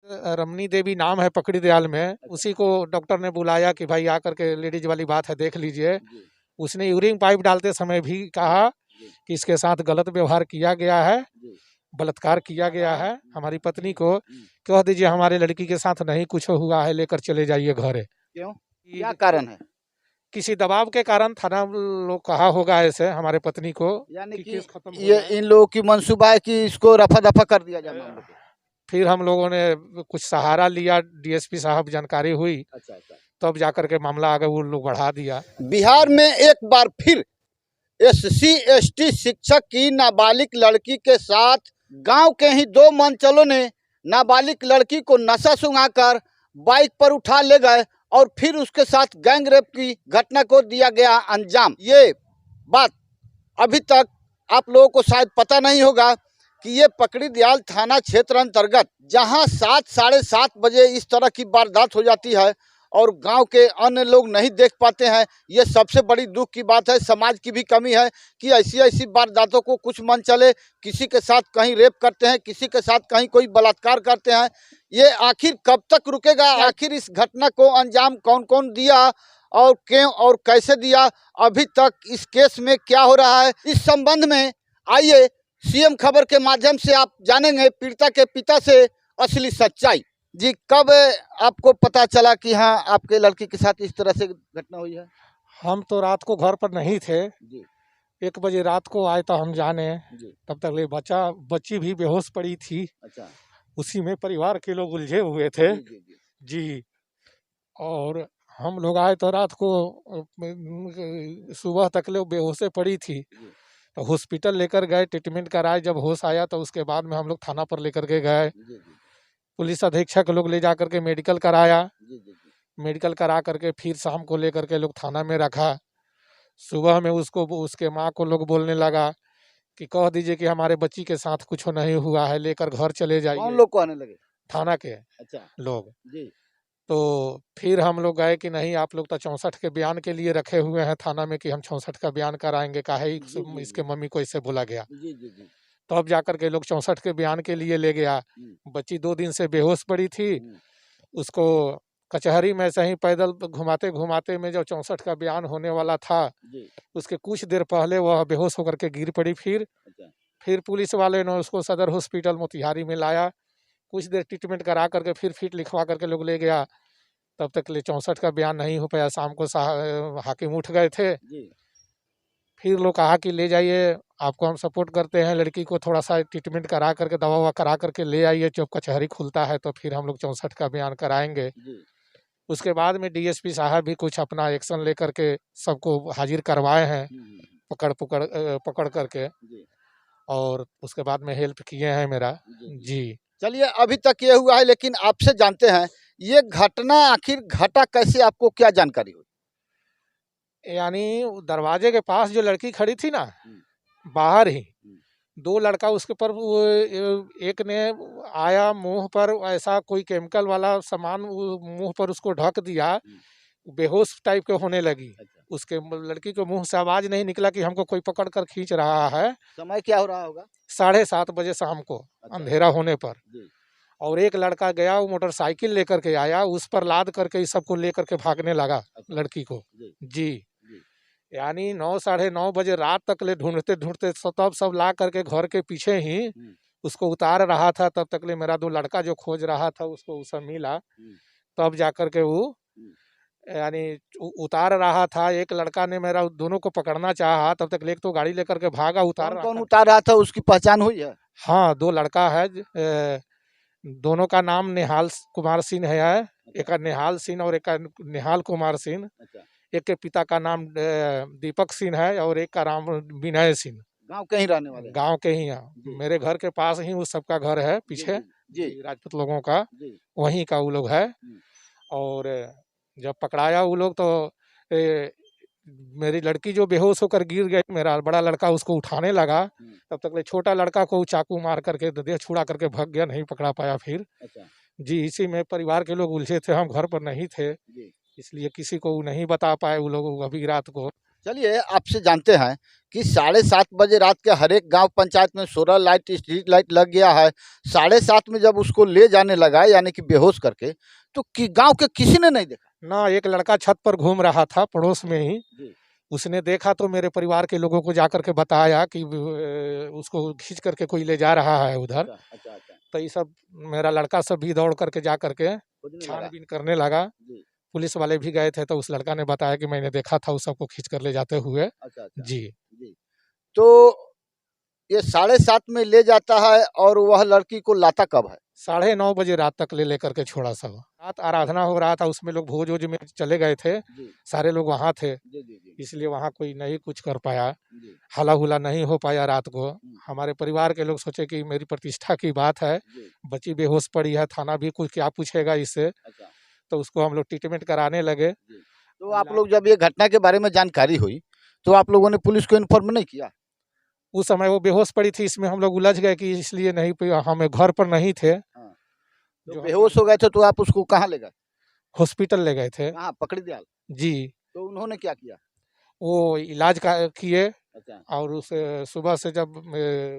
रमनी देवी नाम है पकड़ी दयाल में, उसी को डॉक्टर ने बुलाया कि भाई आकर के लेडीज वाली बात है देख लीजिए। उसने यूरिन पाइप डालते समय भी कहा कि इसके साथ गलत व्यवहार किया गया है, बलात्कार किया गया है। हमारी पत्नी को कह दीजिए हमारे लड़की के साथ नहीं कुछ हुआ है, लेकर चले जाइए घरे। क्यों, क्या कारण है? किसी दबाव के कारण थाना लोग कहा होगा ऐसे हमारे पत्नी को, यानी कि केस खत्म हो ये जाए। इन लोगों की मंसूबा है कि इसको रफा दफा कर दिया जाए मामले को। फिर हम लोगों ने कुछ सहारा लिया, डीएसपी साहब जानकारी हुई, अच्छा। तब जाकर के मामला आगे वो लोग बढ़ा दिया। बिहार में एक बार फिर SC ST शिक्षक की नाबालिग लड़की के साथ गांव के ही दो मनचलों ने नाबालिग लड़की को नशा सुंघाकर बाइक पर उठा ले गए और फिर उसके साथ गैंग रेप की घटना को दिया गया अंजाम। ये बात अभी तक आप लोगों को शायद पता नहीं होगा कि ये पकड़ी दयाल थाना क्षेत्र अंतर्गत जहां 7 साढ़े 7 बजे इस तरह की वारदात हो जाती है और गांव के अन्य लोग नहीं देख पाते हैं। ये सबसे बड़ी दुख की बात है। समाज की भी कमी है कि ऐसी वारदातों को कुछ मन चले, किसी के साथ कहीं रेप करते हैं, किसी के साथ कहीं कोई बलात्कार करते हैं। ये आखिर कब तक रुकेगा? आखिर इस घटना को अंजाम कौन कौन दिया और क्यों और कैसे दिया? अभी तक इस केस में क्या हो रहा है, इस संबंध में आइए CM खबर के माध्यम से आप जानेंगे पीड़िता के पिता से असली सच्चाई। जी, कब आपको पता चला कि हाँ आपके लड़की के साथ इस तरह से घटना हुई है? हम तो रात को घर पर नहीं थे जी। 1 बजे रात को आए तो हम जाने, जी। तब तक ले बच्ची भी बेहोश पड़ी थी। अच्छा। उसी में परिवार के लोग उलझे हुए थे। जी। और हम लोग आए तो रात को सुबह तक ले बेहोशे पड़ी थी, तो हॉस्पिटल लेकर गए, ट्रीटमेंट कराए। जब होश आया तो उसके बाद में हम लोग थाना पर लेकर के गए। पुलिस अधीक्षक लोग ले जाकर के मेडिकल कराया। मेडिकल करा करके फिर शाम को लेकर के लोग थाना में रखा। सुबह में उसको उसके माँ को लोग बोलने लगा कि कह दीजिए कि हमारे बच्ची के साथ कुछ नहीं हुआ है, लेकर घर चले जाइए। कौन लोग को आने लगे? थाना के अच्छा लोग। जी। तो फिर हम लोग गए कि नहीं, आप लोग तो 64 के बयान के लिए रखे हुए हैं थाना में कि हम 64 का बयान कराएंगे, काहे इसके मम्मी को इससे बोला गया। तो अब जाकर के लोग 64 के बयान के लिए ले गया। बच्ची 2 दिन से बेहोश पड़ी थी। उसको कचहरी में से ही पैदल घुमाते घुमाते में जब 64 का बयान होने वाला था, उसके कुछ देर पहले वह बेहोश होकर के गिर पड़ी। फिर पुलिस वाले ने उसको सदर हॉस्पिटल मोतिहारी में लाया। कुछ देर ट्रीटमेंट करा करके फिर फिट लिखवा करके लोग ले गया। तब तक ले 64 का बयान नहीं हो पाया। शाम को हाकिम उठ गए थे। फिर लोग कहा कि ले जाइए, आपको हम सपोर्ट करते हैं, लड़की को थोड़ा सा ट्रीटमेंट करा करके दवा ववा करा करके ले आइए, जब कचहरी खुलता है तो फिर हम लोग 64 का बयान कराएंगे। उसके बाद में DSP साहब भी कुछ अपना एक्शन लेकर के सबको हाजिर करवाए हैं, पकड़ करके, और उसके बाद में हेल्प किए हैं मेरा। जी। चलिए, अभी तक ये हुआ है, लेकिन आपसे जानते हैं ये घटना आखिर घटा कैसे, आपको क्या जानकारी हुई? यानी दरवाजे के पास जो लड़की खड़ी थी ना, बाहर ही 2 लड़का उसके पर, एक ने आया मुंह पर ऐसा कोई केमिकल वाला सामान मुंह पर उसको ढक दिया, बेहोश टाइप के होने लगी। उसके लड़की के मुंह से आवाज नहीं निकला कि हमको कोई पकड़ कर खींच रहा है। समय क्या हो रहा होगा? 7:30 बजे शाम को, अंधेरा होने पर। और एक लड़का गया, वो मोटरसाइकिल लेकर के आया, उस पर लाद करके इस सबको लेकर के भागने लगा लड़की को। जी। यानी 9 साढ़े 9 बजे रात तक ले ढूंढते ढूंढते तब सब ला करके घर के पीछे ही उसको उतार रहा था। तब तक ले मेरा 2 लड़का जो खोज रहा था उसको उसे मिला, तब जाकर के वो यानी उतार रहा था। एक लड़का ने मेरा दोनों को पकड़ना चाहा, तब तक एक तो गाड़ी लेकर के भागा। कौन उतार रहा था, उसकी पहचान हुई है? हाँ, 2 लड़का है, दोनों का नाम निहाल कुमार सिंह है। एक का निहाल सिंह और एक का निहाल कुमार सिंह। एक के पिता का नाम दीपक सिंह है और एक का नाम विनय सिंह। गांव के ही रहने वाले? गांव के ही हैं। मेरे घर के पास ही उस सबका घर है पीछे। राजपूत लोगों का वहीं का वो लोग है। और जब पकड़ाया वो लोग तो मेरी लड़की जो बेहोश होकर गिर गई, मेरा बड़ा लड़का उसको उठाने लगा। तब तक ले छोटा लड़का को चाकू मार करके देह छुड़ा करके भाग गया, नहीं पकड़ा पाया फिर। जी। इसी में परिवार के लोग उलझे थे, हम घर पर नहीं थे, इसलिए किसी को नहीं बता पाए वो लोग अभी रात को। चलिए आपसे जानते हैं कि 7:30 बजे रात के हर एक गांव पंचायत में सोलर लाइट स्ट्रीट लाइट लग गया है। 7:30 में जब उसको ले जाने लगा यानी कि बेहोश करके, तो गांव के किसी ने नहीं देखा। ना एक लड़का छत पर घूम रहा था पड़ोस में ही, जी। उसने देखा तो मेरे परिवार के लोगों को जाकर के बताया कि उसको खींच करके कोई ले जा रहा है उधर। अच्छा, अच्छा, अच्छा। तो ये सब मेरा लड़का सब भी दौड़ करके जा करके खोजने लगा। छानबीन करने लगा। जी। पुलिस वाले भी गए थे तो उस लड़का ने बताया कि मैंने देखा था उस सबको खींच कर ले जाते हुए। अच्छा, अच्छा। जी। जी। तो ये 7:30 में ले जाता है और वह लड़की को लाता कब है? 9:30 बजे रात तक ले लेकर के छोड़ा सब। रात आराधना हो रहा था, उसमें लोग भोज वोज में चले गए थे, जी। सारे लोग वहाँ थे, जी, जी, जी। इसलिए वहाँ कोई नहीं कुछ कर पाया, जी। हला हुला नहीं हो पाया रात को। हमारे परिवार के लोग सोचे कि मेरी प्रतिष्ठा की बात है, जी। बच्ची बेहोश पड़ी है, थाना भी कुछ क्या पूछेगा इससे, अच्छा। तो उसको हम लोग ट्रीटमेंट कराने लगे। जी। तो आप लोग जब ये घटना के बारे में जानकारी हुई, तो आप लोगों ने पुलिस को इन्फॉर्म नहीं किया? उस समय वो बेहोश पड़ी थी, इसमें हम लोग उलझ गए कि इसलिए नहीं, हम घर पर नहीं थे। हाँ। तो जो बेहोश हो गए थे तो आप उसको कहाँ ले गए? हॉस्पिटल ले गए थे। कहाँ? पकड़ी दयाल? जी। तो उन्होंने क्या किया? वो इलाज का किए अच्छा। और उसे सुबह से जब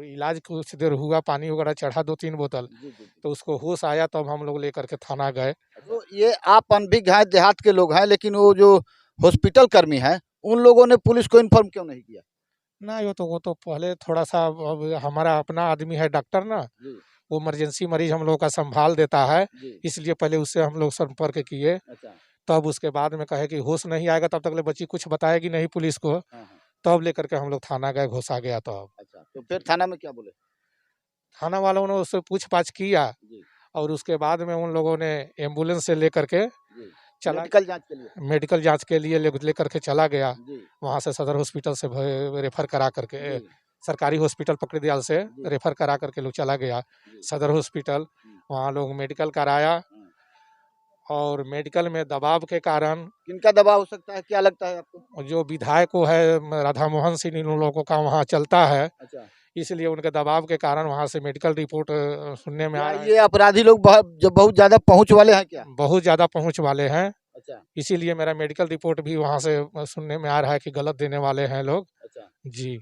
इलाज कुछ देर हुआ, पानी वगैरह चढ़ा 2-3 बोतल, जी, जी, जी। तो उसको होश आया तब हम लोग लेकर के थाना गए। तो ये आप अनभिज्ञ हैं, देहात के लोग हैं, लेकिन वो जो हॉस्पिटल कर्मी हैं, उन लोगों ने पुलिस को इन्फॉर्म क्यों नहीं किया? ना वो तो पहले थोड़ा सा, अब हमारा अपना आदमी है डॉक्टर ना, जी। वो इमरजेंसी मरीज हम लोग का संभाल देता है, जी। इसलिए पहले उससे हम लोग संपर्क किए। अच्छा। तब उसके बाद में कहे कि होश नहीं आएगा तब तक ले बच्ची कुछ बताएगी नहीं पुलिस को, हाँ, हाँ। तब लेकर के हम लोग थाना गए, घुसा गया तब। अच्छा, तो फिर थाना में क्या बोले? थाना वालों ने उससे पूछ-पाछ किया जी। और उसके बाद में उन लोगों ने एम्बुलेंस से लेकर के जी। चला, मेडिकल जांच के लिए? मेडिकल जांच के लिए लेकर के चला गया। जी। वहाँ से सदर हॉस्पिटल से रेफर करा करके, जी। सरकारी हॉस्पिटल पकड़ी दयाल से जी। रेफर करा करके लोग चला गया जी। सदर हॉस्पिटल। वहाँ लोग मेडिकल कराया और मेडिकल में दबाव के कारण, किनका दबाव हो सकता है, क्या लगता है आपको? जो विधायक को है राधा मोहन सिंह, इन लोगों का वहाँ चलता है, अच्छा। इसलिए उनके दबाव के कारण वहाँ से मेडिकल रिपोर्ट सुनने में आ क्या रहा है। ये अपराधी लोग बहुत ज्यादा पहुंच वाले हैं क्या? बहुत ज़्यादा पहुँच वाले हैं, अच्छा। इसीलिए मेरा मेडिकल रिपोर्ट भी वहाँ से सुनने में आ रहा है कि गलत देने वाले हैं लोग। अच्छा। जी।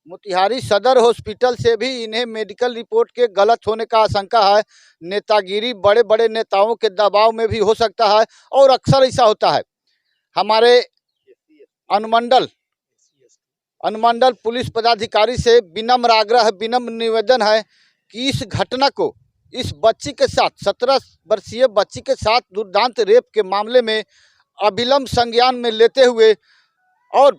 मोतिहारी सदर हॉस्पिटल से भी इन्हें मेडिकल रिपोर्ट के गलत होने का आशंका है। नेतागिरी बड़े बड़े नेताओं के दबाव में भी हो सकता है और अक्सर ऐसा होता है। हमारे अनुमंडल पुलिस पदाधिकारी से विनम्र आग्रह है, विनम्र निवेदन है कि इस घटना को, इस बच्ची के साथ, 17 वर्षीय बच्ची के साथ दुर्दांत रेप के मामले में अविलंब संज्ञान में लेते हुए और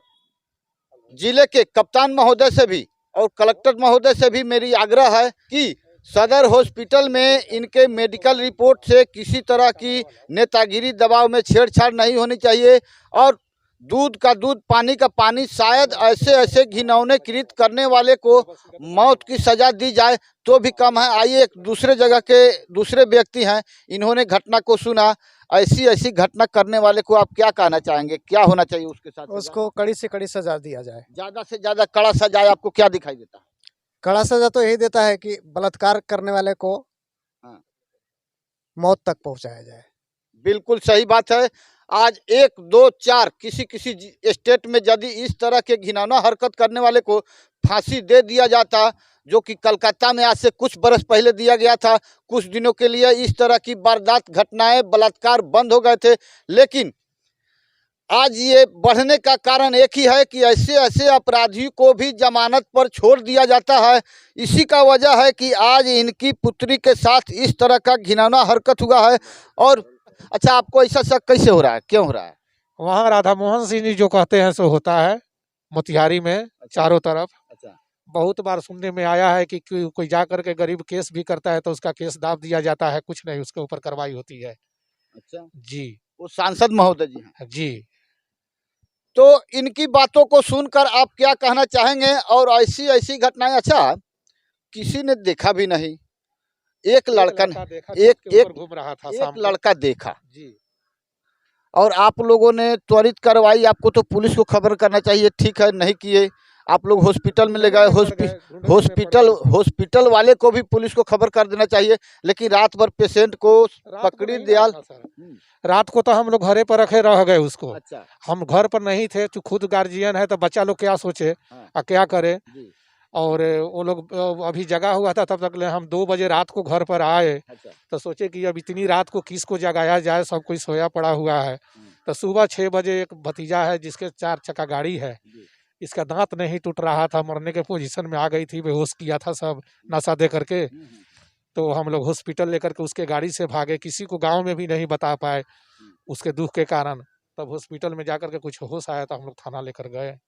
जिले के कप्तान महोदय से भी और कलेक्टर महोदय से भी मेरी आग्रह है कि सदर हॉस्पिटल में इनके मेडिकल रिपोर्ट से किसी तरह की नेतागिरी दबाव में छेड़छाड़ नहीं होनी चाहिए और दूध का दूध, पानी का पानी, शायद ऐसे ऐसे घिनौने कृत करने वाले को मौत की सजा दी जाए तो भी कम है। आइए, एक दूसरे जगह के दूसरे व्यक्ति हैं, इन्होंने घटना को सुना। ऐसी ऐसी घटना करने वाले को आप क्या कहना चाहेंगे, क्या होना चाहिए उसके साथ? उसको कड़ी से कड़ी सजा दिया जाए। ज्यादा से ज्यादा कड़ा सजा आपको क्या दिखाई देता है? कड़ा सजा तो यही देता है कि बलात्कार करने वाले को मौत तक पहुंचाया जाए। बिल्कुल सही बात है। आज 1, 2, 4 किसी किसी स्टेट में यदि इस तरह के घिनौना हरकत करने वाले को फांसी दे दिया जाता, जो कि कलकत्ता में आज से कुछ बरस पहले दिया गया था, कुछ दिनों के लिए इस तरह की वारदात घटनाएं, बलात्कार बंद हो गए थे, लेकिन आज ये बढ़ने का कारण एक ही है कि ऐसे ऐसे अपराधियों को भी जमानत पर छोड़ दिया जाता है। इसी का वजह है कि आज इनकी पुत्री के साथ इस तरह का घिनौना हरकत हुआ है। और अच्छा, आपको ऐसा शक कैसे हो रहा है, क्यों हो रहा है? वहाँ राधा मोहन सिंह जी जो कहते हैं सो होता है मोतिहारी में चारों तरफ। अच्छा। बहुत बार सुनने में आया है कि कोई जा कर के गरीब केस भी करता है तो उसका केस दाब दिया जाता है, कुछ नहीं, उसके ऊपर कार्रवाई होती है। अच्छा जी। वो सांसद महोदय जी हैं। जी। तो इनकी बातों को सुनकर आप क्या कहना चाहेंगे? और ऐसी ऐसी घटनाएं, अच्छा किसी ने देखा भी नहीं, एक लड़का देखा, एक घूम रहा था, एक लड़का देखा जी, और आप लोगों ने त्वरित कार्रवाई, आपको तो पुलिस को खबर करना चाहिए, ठीक है नहीं किए, आप लोग हॉस्पिटल में ले गए, हॉस्पिटल वाले को भी पुलिस को खबर कर देना चाहिए, लेकिन रात भर पेशेंट को पकड़ी दयाल। रात को तो हम लोग घरे पर रखे रह गए उसको। अच्छा, हम घर पर नहीं थे, तो खुद गार्जियन है तो बच्चा लोग क्या सोचे और क्या करे। और वो लोग अभी जगा हुआ था, तब तक हम 2 बजे रात को घर पर आए। अच्छा, तो सोचे कि अब इतनी रात को किसको जगाया जाए, सब कोई सोया पड़ा हुआ है। तो सुबह 6 बजे एक भतीजा है जिसके 4 चक्का गाड़ी है, इसका दांत नहीं टूट रहा था, मरने के पोजीशन में आ गई थी, बेहोश किया था सब नशा दे करके। तो हम लोग हॉस्पिटल लेकर के उसके गाड़ी से भागे, किसी को गांव में भी नहीं बता पाए उसके दुख के कारण। तब हॉस्पिटल में जाकर के कुछ होश आया तो हम लोग थाना लेकर गए।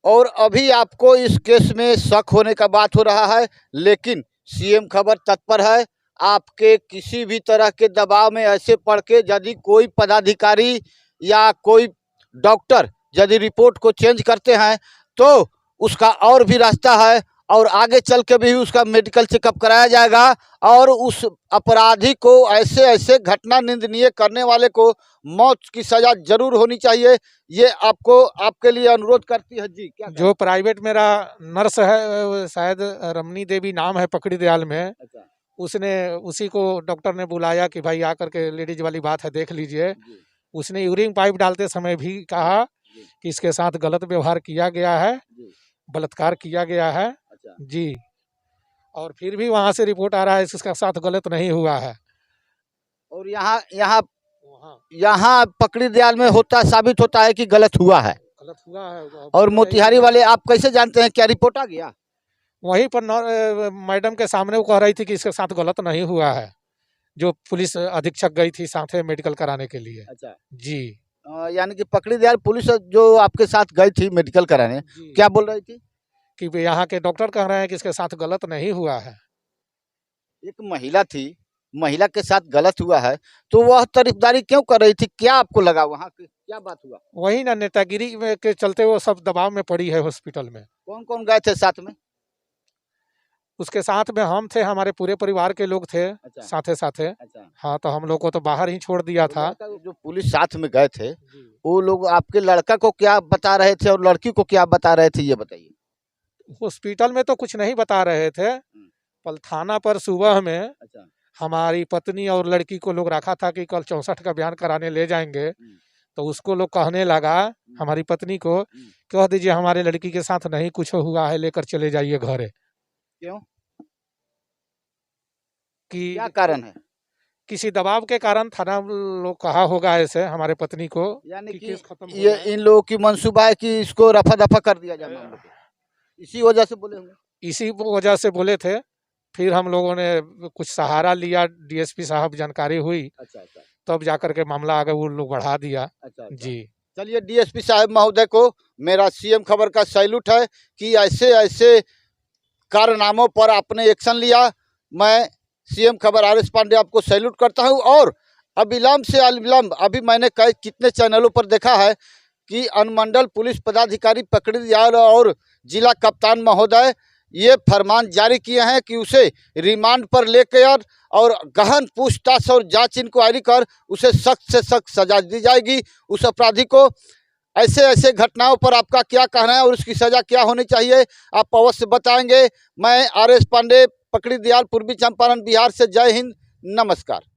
और अभी आपको इस केस में शक होने का बात हो रहा है, लेकिन सीएम खबर तत्पर है। आपके किसी भी तरह के दबाव में ऐसे पड़ के यदि कोई पदाधिकारी या कोई डॉक्टर यदि रिपोर्ट को चेंज करते हैं तो उसका और भी रास्ता है, और आगे चल के भी उसका मेडिकल चेकअप कराया जाएगा, और उस अपराधी को, ऐसे ऐसे घटना निंदनीय करने वाले को मौत की सजा जरूर होनी चाहिए। ये आपको, आपके लिए अनुरोध करती है जी। क्या जो प्राइवेट मेरा नर्स है, शायद रमनी देवी नाम है, पकड़ी दयाल में। अच्छा, उसने, उसी को डॉक्टर ने बुलाया कि भाई आकर के लेडीज वाली बात है देख लीजिए। उसने यूरिन पाइप डालते समय भी कहा कि इसके साथ गलत व्यवहार किया गया है, बलात्कार किया गया है जी। और फिर भी वहाँ से रिपोर्ट आ रहा है इसके साथ गलत नहीं हुआ है। और यहाँ पकड़ी दयाल में साबित होता है कि गलत हुआ है। और मोतिहारी वाले आप कैसे जानते हैं, क्या रिपोर्ट आ गया? वहीं पर मैडम के सामने वो कह रही थी कि इसके साथ गलत नहीं हुआ है, जो पुलिस अधीक्षक गई थी साथ में मेडिकल कराने के लिए। अच्छा जी। यानी कि पकड़ी दयाल पुलिस जो आपके साथ गई थी मेडिकल कराने, क्या बोल रही थी? कि यहाँ के डॉक्टर कह रहे हैं कि इसके साथ गलत नहीं हुआ है। एक महिला थी, महिला के साथ गलत हुआ है तो वह तारीफदारी क्यों कर रही थी? क्या आपको लगा, वहाँ क्या बात हुआ? वही ना, नेतागिरी के चलते वो सब दबाव में पड़ी है हॉस्पिटल में। कौन कौन गए थे साथ में? उसके साथ में हम थे, हमारे पूरे परिवार के लोग थे। अच्छा, साथे साथे। अच्छा, हाँ, तो हम लोग को तो बाहर ही छोड़ दिया था। जो पुलिस साथ में गए थे वो लोग आपके लड़का को क्या बता रहे थे और लड़की को क्या बता रहे थे, ये बताइए। हॉस्पिटल में तो कुछ नहीं बता रहे थे, पर थाना पर सुबह में अच्छा, हमारी पत्नी और लड़की को लोग रखा था कि कल 64 का बयान कराने ले जाएंगे। तो उसको लोग कहने लगा, हमारी पत्नी को, कह दीजिए हमारे लड़की के साथ नहीं कुछ हुआ है, लेकर चले जाइए घरे। क्यों? कि क्या कारण है? किसी दबाव के कारण थाना लोग कहा होगा ऐसे हमारे पत्नी को, यानी कि केस खत्म हो ये जाए। इन लोगों की मंसूबा है कि इसको रफा दफा कर दिया जाए मामले को। इसी वजह से बोले होंगे। इसी वजह से बोले थे। फिर हम लोगों ने कुछ सहारा लिया, डीएसपी साहब जानकारी हुई, अच्छा, अच्छा, तब जाकर के मामला आगे वो लोग बढ़ा दिया। अच्छा, अच्छा। जी। चलिए, डीएसपी साहब महोदय को मेरा सीएम खबर का सैल्यूट है कि ऐसे ऐसे कारनामों पर आपने एक्शन लिया। मैं सीएम खबर आर.एस. पांडे आपको सैल्यूट करता हूं। और अविलंब से अविलंब, अभी मैंने कितने चैनलों पर देखा है कि अनुमंडल पुलिस पदाधिकारी पकड़ी दयाल और जिला कप्तान महोदय ये फरमान जारी किए हैं कि उसे रिमांड पर लेकर और गहन पूछताछ और जांच इंक्वायरी कर उसे सख्त से सख्त सजा दी जाएगी उस अपराधी को। ऐसे ऐसे घटनाओं पर आपका क्या कहना है और उसकी सजा क्या होनी चाहिए, आप अवश्य बताएंगे। मैं आर.एस. पांडे, पकड़ी दयाल, पूर्वी चंपारण, बिहार से। जय हिंद, नमस्कार।